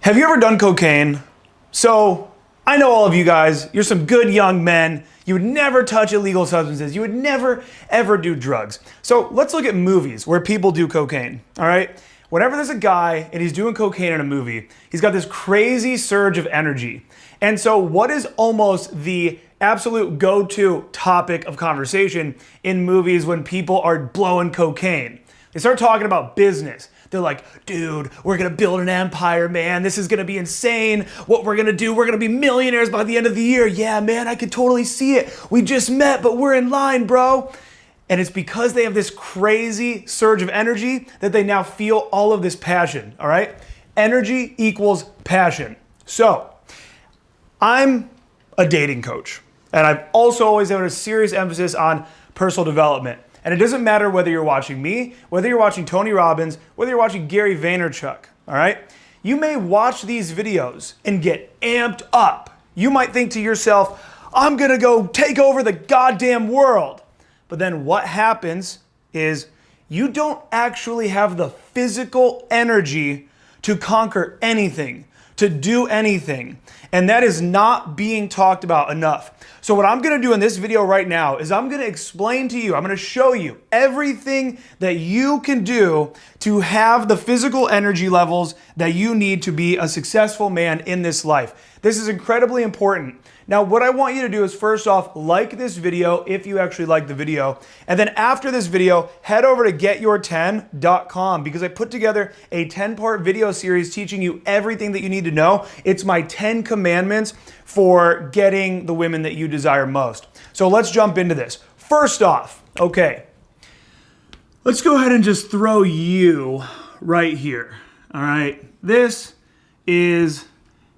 Have you ever done cocaine? So, I know all of you guys, you're some good young men. You would never touch illegal substances. You would never, ever do drugs. So let's look at movies where people do cocaine, all right? Whenever there's a guy and he's doing cocaine in a movie, he's got this crazy surge of energy. And so what is almost the absolute go-to topic of conversation in movies when people are blowing cocaine? They start talking about business. They're like, dude, we're gonna build an empire, man. This is gonna be insane. What we're gonna do, we're gonna be millionaires by the end of the year. Yeah, man, I could totally see it. We just met, but we're in line, bro. And it's because they have this crazy surge of energy that they now feel all of this passion, all right? Energy equals passion. So, I'm a dating coach, and I've also always had a serious emphasis on personal development. And it doesn't matter whether you're watching me, whether you're watching Tony Robbins, whether you're watching Gary Vaynerchuk, all right? You may watch these videos and get amped up. You might think to yourself, I'm gonna go take over the goddamn world. But then what happens is you don't actually have the physical energy to conquer anything, to do anything. And that is not being talked about enough. So what I'm gonna do in this video right now is I'm gonna explain to you, I'm gonna show you everything that you can do to have the physical energy levels that you need to be a successful man in this life. This is incredibly important. Now, what I want you to do is first off, like this video if you actually like the video. And then after this video, head over to getyour10.com because I put together a 10-part video series teaching you everything that you need to know. It's my 10 commandments for getting the women that you desire most. So let's jump into this. First off, okay, let's go ahead and just throw you right here. All right, this is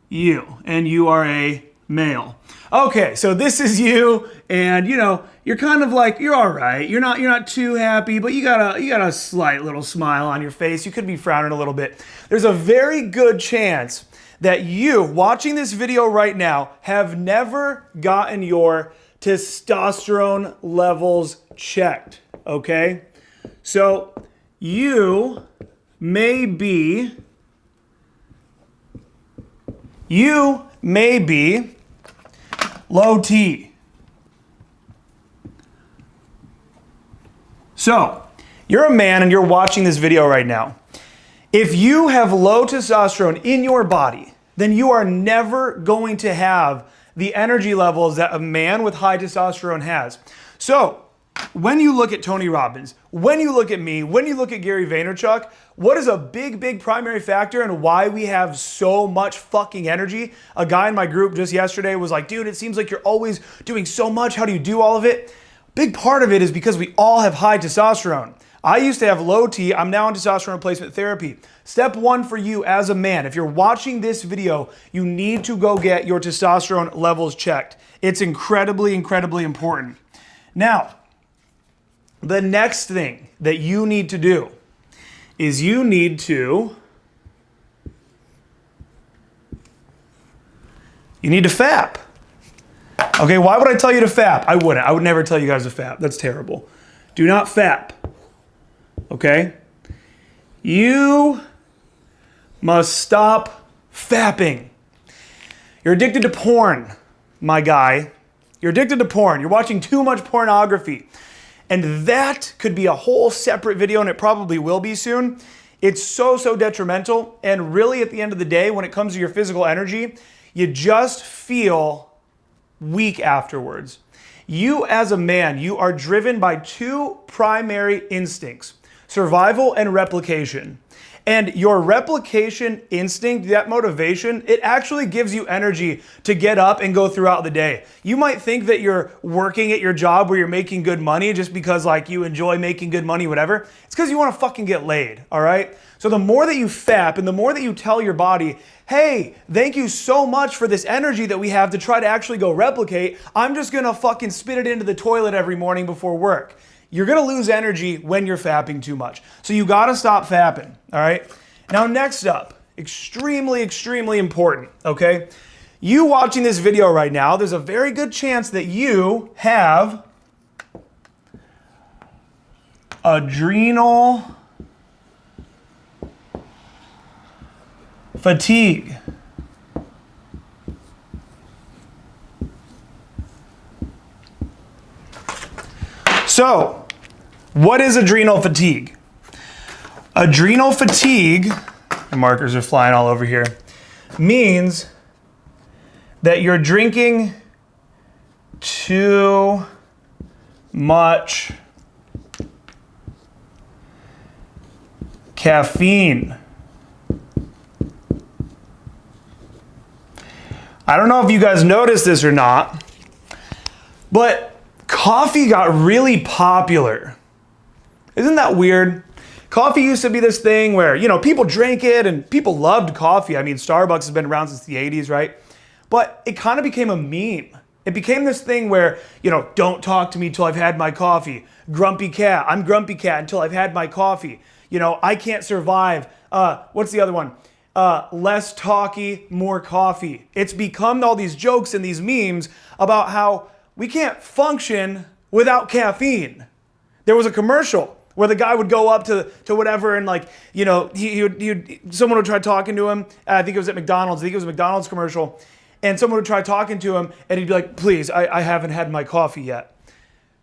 you, and you are a male. Okay, so this is you, and you know, you're kind of like, you're all right. You're not too happy, but you got a slight little smile on your face. You could be frowning a little bit. There's a very good chance that you watching this video right now have never gotten your testosterone levels checked, okay? So you may be low T. So, you're a man and you're watching this video right now. If you have low testosterone in your body, then you are never going to have the energy levels that a man with high testosterone has. So, when you look at Tony Robbins, when you look at me, when you look at Gary Vaynerchuk, what is a big primary factor and why we have so much fucking energy? A guy in my group just yesterday was like, dude, it seems like you're always doing so much. How do you do all of it? Big part of it is because we all have high testosterone. I used to have low T. I'm now on testosterone replacement therapy. Step one for you as a man, if you're watching this video, you need to go get your testosterone levels checked. It's incredibly important. Now, the next thing that you need to do is you need to fap. Okay, why would I tell you to fap? I wouldn't. I would never tell you guys to fap. That's terrible. Do not fap. Okay? You must stop fapping. You're addicted to porn, my guy. You're addicted to porn. You're watching too much pornography. And that could be a whole separate video, and it probably will be soon. It's so detrimental. And really, at the end of the day, when it comes to your physical energy, you just feel weak afterwards. You as a man, you are driven by two primary instincts, survival and replication. And your replication instinct, that motivation, it actually gives you energy to get up and go throughout the day. You might think that you're working at your job where you're making good money just because like you enjoy making good money, whatever. It's because you want to fucking get laid, all right? So the more that you fap and the more that you tell your body, hey, thank you so much for this energy that we have to try to actually go replicate, I'm just gonna fucking spit it into the toilet every morning before work. You're gonna lose energy when you're fapping too much. So you gotta stop fapping, all right? Now next up, extremely important, okay? You watching this video right now, there's a very good chance that you have adrenal fatigue. So, what is adrenal fatigue? Adrenal fatigue, the markers are flying all over here, means that you're drinking too much caffeine. I don't know if you guys noticed this or not, but coffee got really popular. Isn't that weird? Coffee used to be this thing where, you know, people drank it and people loved coffee. I mean, Starbucks has been around since the 80s, right? But it kind of became a meme. It became this thing where, you know, don't talk to me till I've had my coffee. Grumpy cat. I'm grumpy cat until I've had my coffee. You know, I can't survive. What's the other one? Less talky, more coffee. It's become all these jokes and these memes about how we can't function without caffeine. There was a commercial where the guy would go up to whatever and, like, you know, someone would try talking to him. I think it was at McDonald's. I think it was a McDonald's commercial. And someone would try talking to him and he'd be like, please, I haven't had my coffee yet.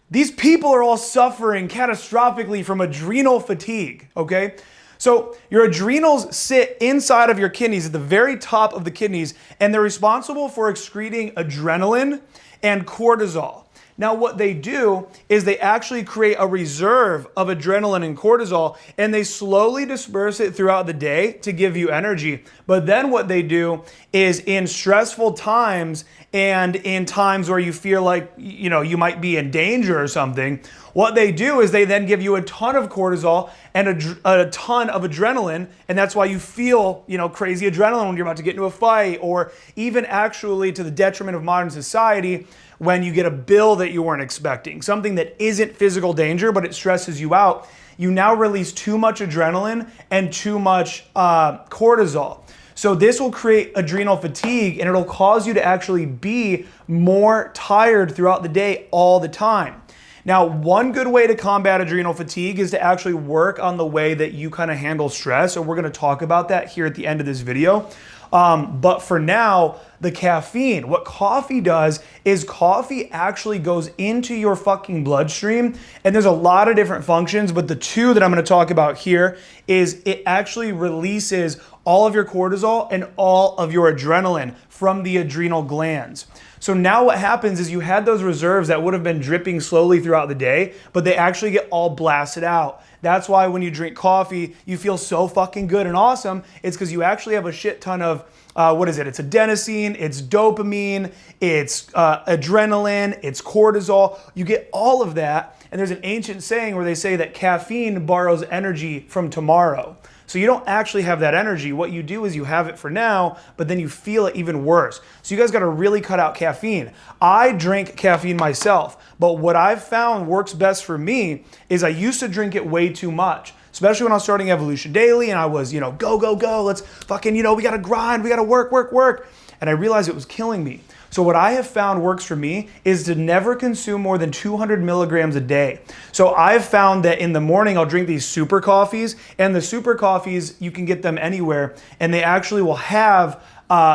These people are all suffering catastrophically from adrenal fatigue, okay? So your adrenals sit inside of your kidneys, at the very top of the kidneys, and they're responsible for excreting adrenaline and cortisol. Now, what they do is they actually create a reserve of adrenaline and cortisol, and they slowly disperse it throughout the day to give you energy. But then what they do is, in stressful times and in times where you feel like, you know, you might be in danger or something, what they do is they then give you a ton of cortisol and a ton of adrenaline, and that's why you feel, you know, crazy adrenaline when you're about to get into a fight, or even actually to the detriment of modern society, when you get a bill that you weren't expecting, something that isn't physical danger, but it stresses you out. You now release too much adrenaline and too much cortisol. So this will create adrenal fatigue, and it'll cause you to actually be more tired throughout the day all the time. Now, one good way to combat adrenal fatigue is to actually work on the way that you kind of handle stress. So we're going to talk about that here at the end of this video. But for now, the caffeine, what coffee does is coffee actually goes into your fucking bloodstream, and there's a lot of different functions, but the two that I'm going to talk about here is it actually releases all of your cortisol and all of your adrenaline from the adrenal glands. So now what happens is you had those reserves that would have been dripping slowly throughout the day, but they actually get all blasted out. That's why when you drink coffee, you feel so fucking good and awesome. It's because you actually have a shit ton of, it's adenosine, it's dopamine, it's adrenaline, it's cortisol. You get all of that. And there's an ancient saying where they say that caffeine borrows energy from tomorrow. So you don't actually have that energy. What you do is you have it for now, but then you feel it even worse. So you guys got to really cut out caffeine. I drink caffeine myself, but what I've found works best for me is I used to drink it way too much, especially when I was starting Evolution Daily and I was, go, go, go. Let's fucking, we got to grind. We got to work, work, work. And I realized it was killing me. So what I have found works for me is to never consume more than 200 milligrams a day. So I've found that in the morning I'll drink these super coffees, and the super coffees, you can get them anywhere, and they actually will have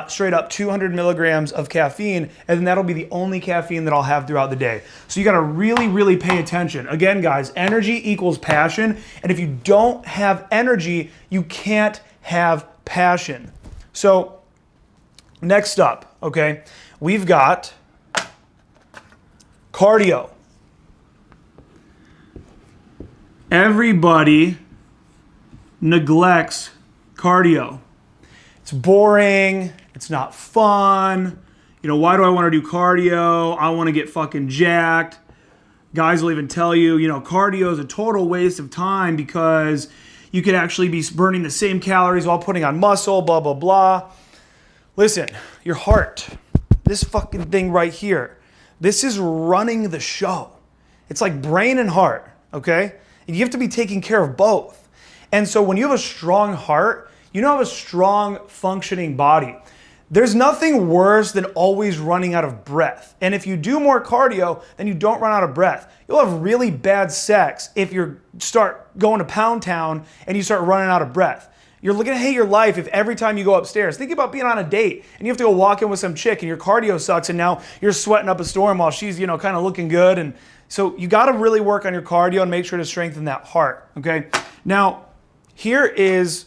straight up 200 milligrams of caffeine, and then that'll be the only caffeine that I'll have throughout the day. So you gotta really, really pay attention. Again, guys, energy equals passion, and if you don't have energy, you can't have passion. So next up, okay, we've got cardio. Everybody neglects cardio. It's boring. It's not fun. Why do I want to do cardio? I want to get fucking jacked. Guys will even tell you, cardio is a total waste of time because you could actually be burning the same calories while putting on muscle, blah, blah, blah. Listen, your heart, this fucking thing right here, this is running the show. It's like brain and heart, okay? And you have to be taking care of both. And so when you have a strong heart, you have a strong functioning body. There's nothing worse than always running out of breath. And if you do more cardio, then you don't run out of breath. You'll have really bad sex if you start going to Pound Town and you start running out of breath. You're going to hate your life if every time you go upstairs. Think about being on a date and you have to go walk in with some chick and your cardio sucks and now you're sweating up a storm while she's, kind of looking good. And so you got to really work on your cardio and make sure to strengthen that heart, okay? Now, here is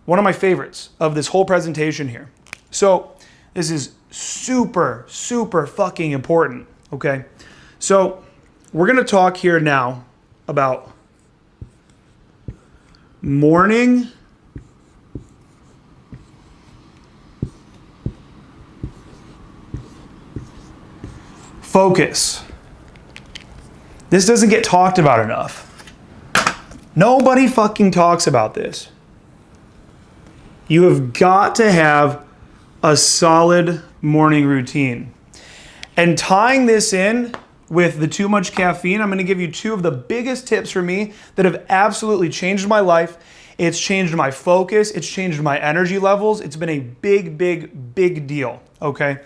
one of my favorites of this whole presentation here. So this is super, super fucking important, okay? So we're going to talk here now about morning focus. This doesn't get talked about enough. Nobody fucking talks about this. You have got to have a solid morning routine. And tying this in with the too much caffeine, I'm going to give you two of the biggest tips for me that have absolutely changed my life. It's changed my focus. It's changed my energy levels. It's been a big, big, big deal. Okay.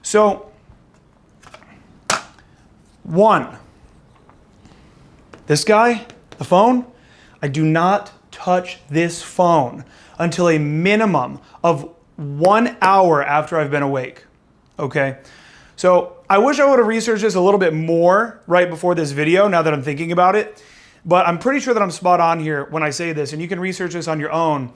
So, one, this guy, the phone, I do not touch this phone until a minimum of 1 hour after I've been awake. Okay. So I wish I would have researched this a little bit more right before this video, now that I'm thinking about it. But I'm pretty sure that I'm spot on here when I say this, and you can research this on your own.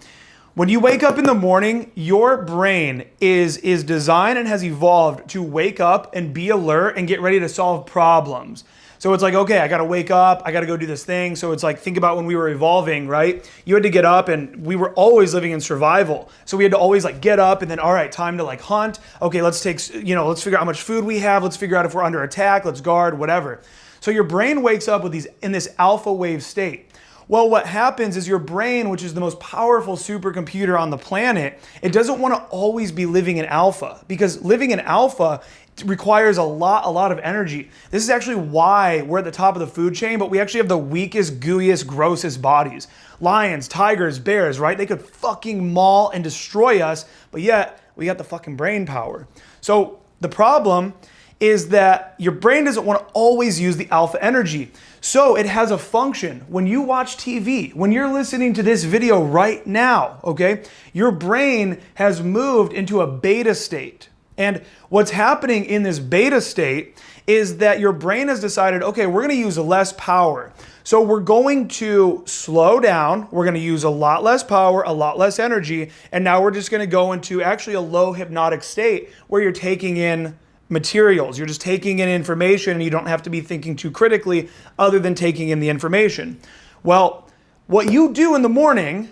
When you wake up in the morning, your brain is designed and has evolved to wake up and be alert and get ready to solve problems. So it's like, okay, I got to wake up. I got to go do this thing. So it's like, think about when we were evolving, right? You had to get up and we were always living in survival. So we had to always like get up and then, all right, time to like hunt. Okay, let's figure out how much food we have. Let's figure out if we're under attack. Let's guard, whatever. So your brain wakes up in this alpha wave state. Well, what happens is your brain, which is the most powerful supercomputer on the planet, it doesn't want to always be living in alpha, because living in alpha requires a lot of energy. This is actually why we're at the top of the food chain, but we actually have the weakest, gooeyest, grossest bodies. Lions, tigers, bears, right? They could fucking maul and destroy us, but yet we got the fucking brain power. So the problem is that your brain doesn't want to always use the alpha energy. So it has a function. When you watch TV, when you're listening to this video right now, okay, your brain has moved into a beta state. And what's happening in this beta state is that your brain has decided, okay, we're going to use less power. So we're going to slow down. We're going to use a lot less power, a lot less energy. And now we're just going to go into actually a low hypnotic state where you're taking in materials. You're just taking in information and you don't have to be thinking too critically other than taking in the information. Well, what you do in the morning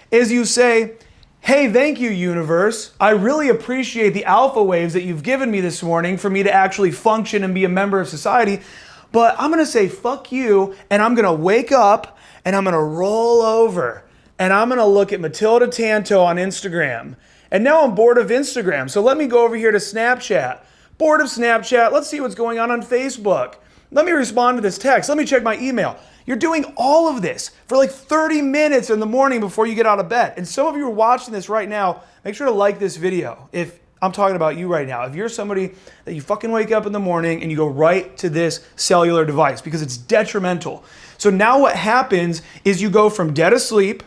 is you say, hey, thank you, universe. I really appreciate the alpha waves that you've given me this morning for me to actually function and be a member of society. But I'm going to say, fuck you. And I'm going to wake up and I'm going to roll over and I'm going to look at Matilda Tanto on Instagram. And now I'm bored of Instagram. So let me go over here to Snapchat. Bored of Snapchat. Let's see what's going on Facebook. Let me respond to this text. Let me check my email. You're doing all of this for like 30 minutes in the morning before you get out of bed. And some of you are watching this right now. Make sure to like this video if I'm talking about you right now. If you're somebody that you fucking wake up in the morning and you go right to this cellular device because it's detrimental. So now what happens is you go from dead asleep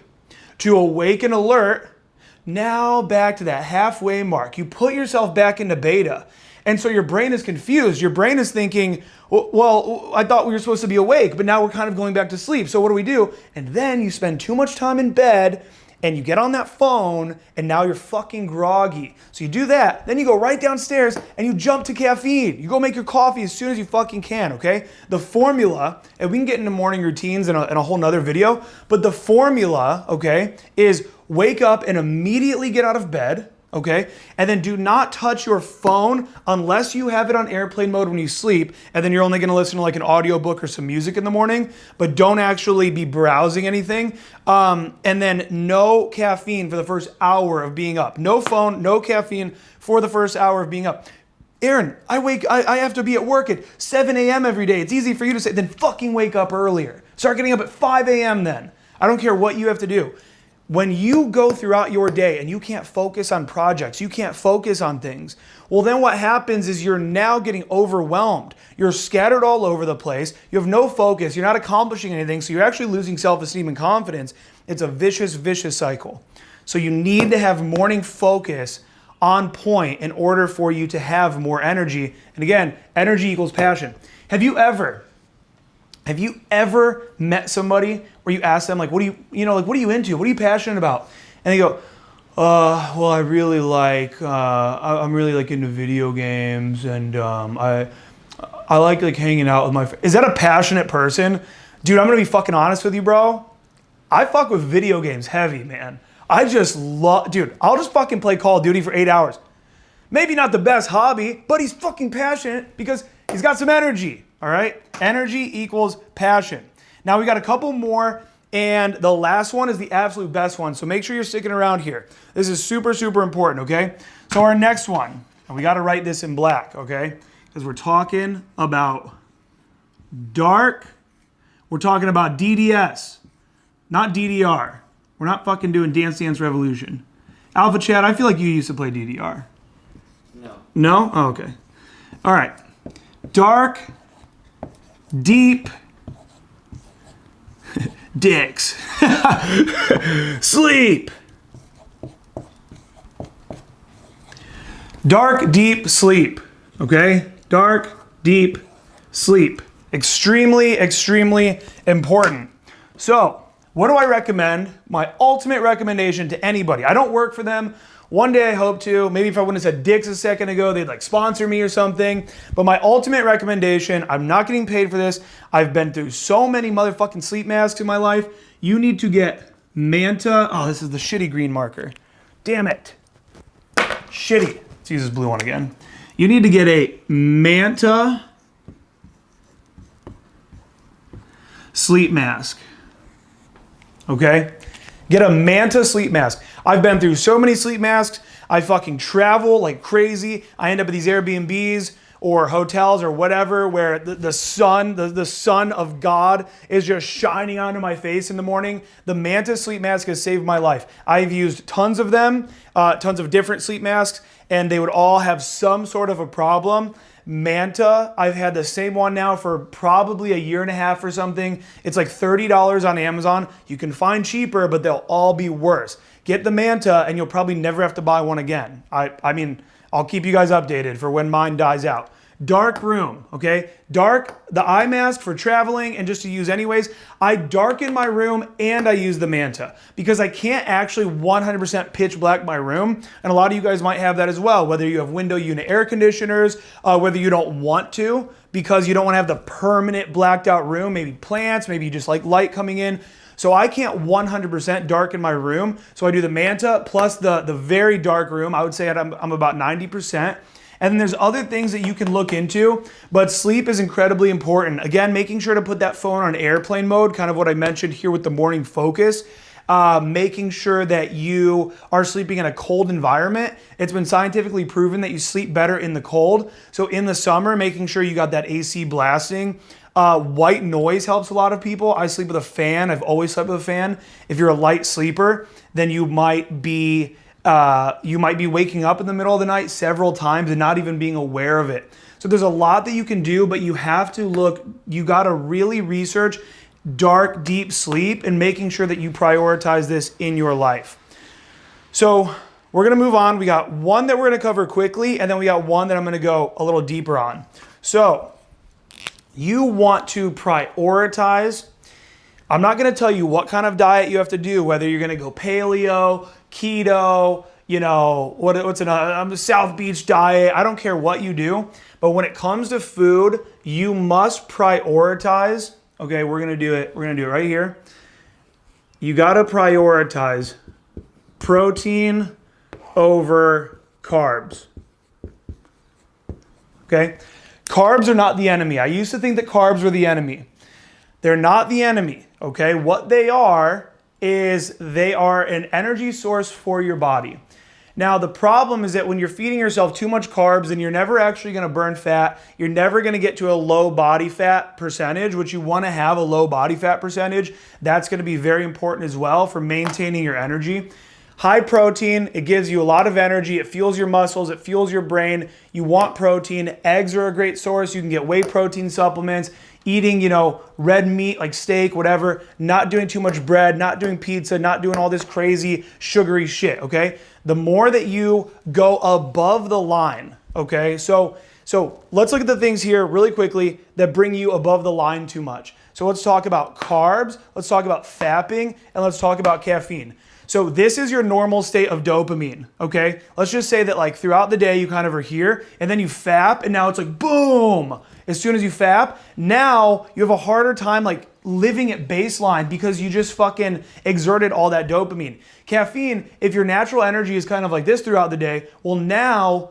to awake and alert, now back to that halfway mark. You put yourself back into beta. And so your brain is confused. Your brain is thinking, well, I thought we were supposed to be awake, but now we're kind of going back to sleep. So what do we do? And then you spend too much time in bed and you get on that phone and now you're fucking groggy. So you do that. Then you go right downstairs and you jump to caffeine. You go make your coffee as soon as you fucking can, okay? The formula, and we can get into morning routines in a whole nother video, but the formula, okay, is wake up and immediately get out of bed. Okay, and then do not touch your phone unless you have it on airplane mode when you sleep, and then you're only going to listen to like an audiobook or some music in the morning, but don't actually be browsing anything. And then no caffeine for the first hour of being up. No phone, no caffeine for the first hour of being up. Aaron, I have to be at work at 7 a.m. every day. It's easy for you to say, then fucking wake up earlier. Start getting up at 5 a.m. then. I don't care what you have to do. When you go throughout your day and you can't focus on projects, you can't focus on things, well then what happens is you're now getting overwhelmed. You're scattered all over the place. You have no focus. You're not accomplishing anything. So you're actually losing self-esteem and confidence. It's a vicious, vicious cycle. So you need to have morning focus on point in order for you to have more energy. And again, energy equals passion. Have you ever met somebody where you ask them, like, what are you into? What are you passionate about? And they go, well, I really like, I'm really like into video games, and I like hanging out with my friends. Is that a passionate person? Dude, I'm gonna be fucking honest with you, bro. I fuck with video games heavy, man. I just love, dude, I'll just fucking play Call of Duty for 8 hours. Maybe not the best hobby, but he's fucking passionate because he's got some energy, all right? Energy equals passion. Now we got a couple more, and the last one is the absolute best one, so make sure you're sticking around here. This is super, super important, okay? So our next one, and we gotta write this in black, okay? Because we're talking about dark, we're talking about DDS, not DDR. We're not fucking doing Dance Dance Revolution. Alpha Chat, I feel like you used to play DDR. No. No? Oh, okay. All right. Dark, deep, dicks. Sleep. Dark, deep, sleep. Okay? Dark, deep, sleep. Extremely, extremely important. So, what do I recommend? My ultimate recommendation to anybody. I don't work for them. One day I hope to. Maybe if I wouldn't have said dicks a second ago, they'd like sponsor me or something. But my ultimate recommendation, I'm not getting paid for this. I've been through so many motherfucking sleep masks in my life. You need to get Manta. Oh, this is the shitty green marker. Damn it. Shitty. Let's use this blue one again. You need to get a Manta sleep mask. Okay? Get a Manta sleep mask. I've been through so many sleep masks. I fucking travel like crazy. I end up at these Airbnbs or hotels or whatever where the sun of God is just shining onto my face in the morning. The Manta sleep mask has saved my life. I've used tons of them, tons of different sleep masks, and they would all have some sort of a problem. Manta, I've had the same one now for probably 1.5 years or something. It's like $30 on Amazon. You can find cheaper, but they'll all be worse. Get the Manta and you'll probably never have to buy one again. I mean, I'll keep you guys updated for when mine dies out. Dark room, okay? Dark, the eye mask for traveling and just to use anyways. I darken my room and I use the Manta because I can't actually 100% pitch black my room. And a lot of you guys might have that as well, whether you have window unit air conditioners, whether you don't want to because you don't want to have the permanent blacked out room, maybe plants, maybe you just like light coming in. So I can't 100% darken my room. So I do the Manta plus the very dark room. I would say I'm about 90%. And then there's other things that you can look into, but sleep is incredibly important. Again, making sure to put that phone on airplane mode, kind of what I mentioned here with the morning focus. Making sure that you are sleeping in a cold environment. It's been scientifically proven that you sleep better in the cold. So in the summer, making sure you got that AC blasting. White noise helps a lot of people. I sleep with a fan. I've always slept with a fan. If you're a light sleeper, then you might be waking up in the middle of the night several times and not even being aware of it. So there's a lot that you can do, but you have to look, you got to really research dark, deep sleep and making sure that you prioritize this in your life. So we're going to move on. We got one that we're going to cover quickly, and then we got one that I'm going to go a little deeper on. So you want to prioritize. I'm not going to tell you what kind of diet you have to do, whether you're going to go paleo, keto, you know, what's another, South Beach diet. I don't care what you do, but when it comes to food, you must prioritize. Okay, we're going to do it. We're going to do it right here. You got to prioritize protein over carbs. Okay? Carbs are not the enemy. I used to think that carbs were the enemy. They're not the enemy, okay? What they are is they are an energy source for your body. Now, the problem is that when you're feeding yourself too much carbs, then you're never actually going to burn fat. You're never going to get to a low body fat percentage, which you want to have a low body fat percentage. That's going to be very important as well for maintaining your energy. High protein, it gives you a lot of energy. It fuels your muscles. It fuels your brain. You want protein. Eggs are a great source. You can get whey protein supplements. eating, red meat like steak, whatever, not doing too much bread, not doing pizza, not doing all this crazy sugary shit, okay? The more that you go above the line, okay? So let's look at the things here really quickly that bring you above the line too much. So let's talk about carbs, let's talk about fapping, and let's talk about caffeine. So this is your normal state of dopamine, okay? Let's just say that like throughout the day you kind of are here, and then you fap, and now it's like boom. As soon as you fap, now you have a harder time like living at baseline because you just fucking exerted all that dopamine. Caffeine, if your natural energy is kind of like this throughout the day, well now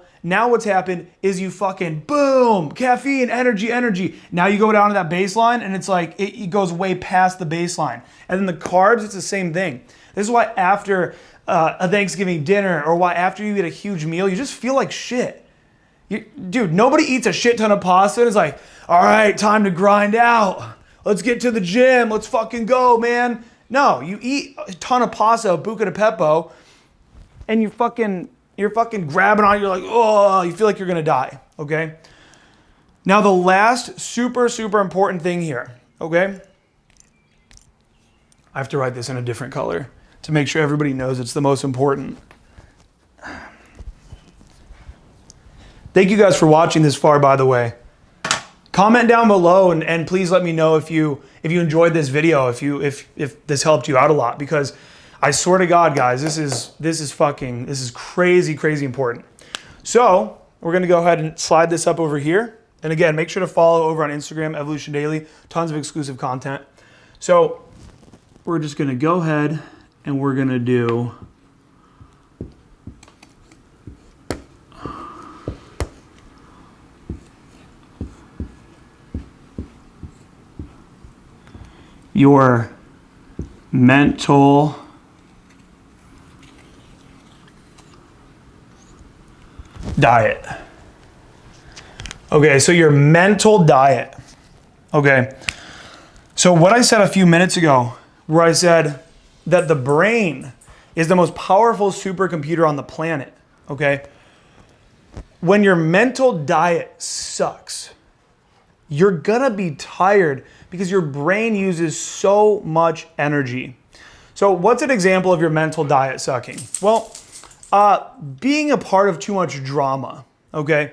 what's happened is you fucking boom, caffeine, energy. Now you go down to that baseline and it's like, it goes way past the baseline. And then the carbs, it's the same thing. This is why after a Thanksgiving dinner or why after you eat a huge meal, you just feel like shit. Dude, nobody eats a shit ton of pasta and is like, all right, time to grind out. Let's get to the gym. Let's fucking go, man. No, you eat a ton of pasta, buca de pepo, and you're fucking grabbing on it. You're like, oh, you feel like you're gonna die, okay? Now the last super, super important thing here, okay? I have to write this in a different color to make sure everybody knows it's the most important. Thank you guys for watching this far, by the way. Comment down below and please let me know if you enjoyed this video, if this helped you out a lot, because I swear to God, guys, this is crazy important. So we're gonna go ahead and slide this up over here. And again, make sure to follow over on Instagram, Evolution Daily, tons of exclusive content. So we're just gonna go ahead and we're gonna do your mental diet. Okay, so your mental diet. Okay, so what I said a few minutes ago, where I said that the brain is the most powerful supercomputer on the planet, okay? When your mental diet sucks, you're gonna be tired because your brain uses so much energy. So what's an example of your mental diet sucking? Well, being a part of too much drama, okay?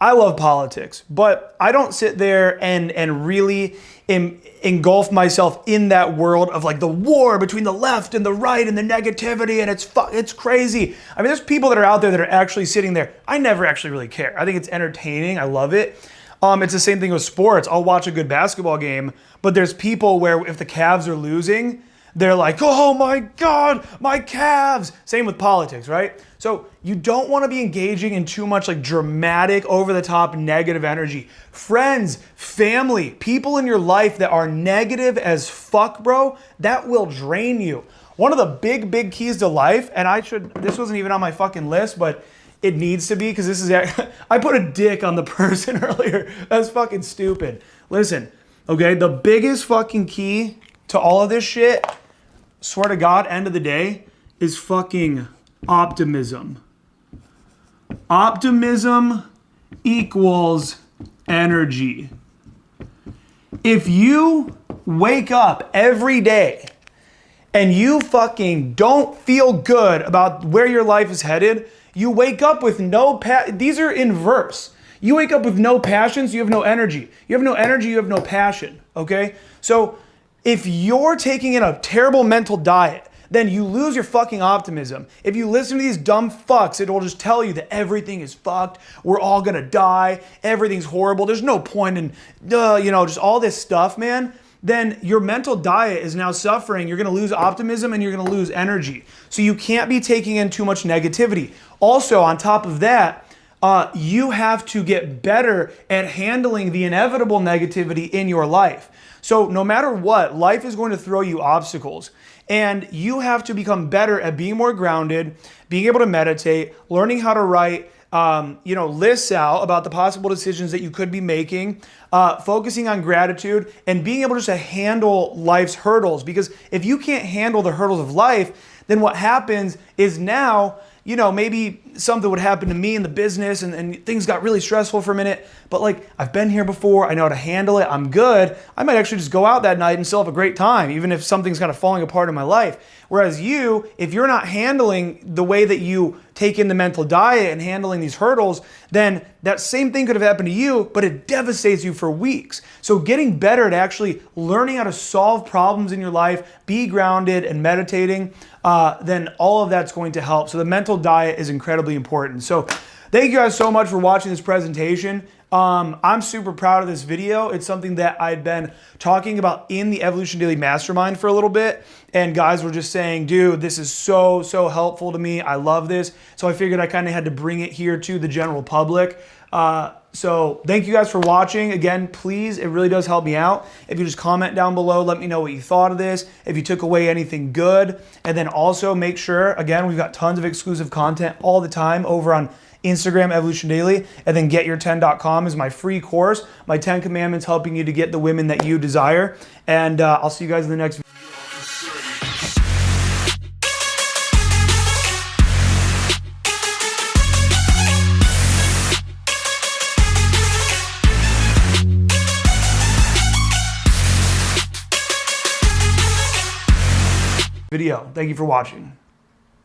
I love politics, but I don't sit there and really engulf myself in that world of like the war between the left and the right and the negativity, and it's crazy. I mean, there's people that are out there that are actually sitting there. I never actually really care. I think it's entertaining. I love it. It's the same thing with sports. I'll watch a good basketball game, but there's people where if the Cavs are losing, they're like, oh my God, my Cavs. Same with politics, right? So you don't want to be engaging in too much like dramatic, over-the-top negative energy. Friends, family, people in your life that are negative as fuck, bro, that will drain you. One of the big keys to life, and this wasn't even on my fucking list, but it needs to be, because this is, I put a dick on the person earlier. That's fucking stupid. Listen, okay, the biggest fucking key to all of this shit, swear to God, end of the day, is fucking optimism. Optimism equals energy. If you wake up every day and you fucking don't feel good about where your life is headed, you wake up with these are inverse. You wake up with no passion, so you have no energy. You have no energy, you have no passion, okay? So if you're taking in a terrible mental diet, then you lose your fucking optimism. If you listen to these dumb fucks, it will just tell you that everything is fucked, we're all gonna die, everything's horrible, there's no point in, just all this stuff, man. Then your mental diet is now suffering. You're gonna lose optimism and you're gonna lose energy. So you can't be taking in too much negativity. Also, on top of that, you have to get better at handling the inevitable negativity in your life. So no matter what, life is going to throw you obstacles. And you have to become better at being more grounded, being able to meditate, learning how to write lists out about the possible decisions that you could be making, focusing on gratitude, and being able just to handle life's hurdles. Because if you can't handle the hurdles of life, then what happens is now you know, maybe something would happen to me in the business and things got really stressful for a minute, but like I've been here before, I know how to handle it, I'm good. I might actually just go out that night and still have a great time, even if something's kind of falling apart in my life. Whereas you, if you're not handling the way that you take in the mental diet and handling these hurdles, then that same thing could have happened to you, but it devastates you for weeks. So getting better at actually learning how to solve problems in your life, be grounded and meditating, then all of that's going to help. So the mental diet is incredibly important. So thank you guys so much for watching this presentation. I'm super proud of this video. It's something that I'd been talking about in the Evolution Daily Mastermind for a little bit. And guys were just saying, dude, this is so helpful to me. I love this. So I figured I kind of had to bring it here to the general public. So thank you guys for watching. Again, please, it really does help me out. If you just comment down below, let me know what you thought of this, if you took away anything good. And then also make sure, again, we've got tons of exclusive content all the time over on Instagram, Evolution Daily, and then getyour10.com is my free course, my 10 commandments helping you to get the women that you desire. And I'll see you guys in the next video. Thank you for watching.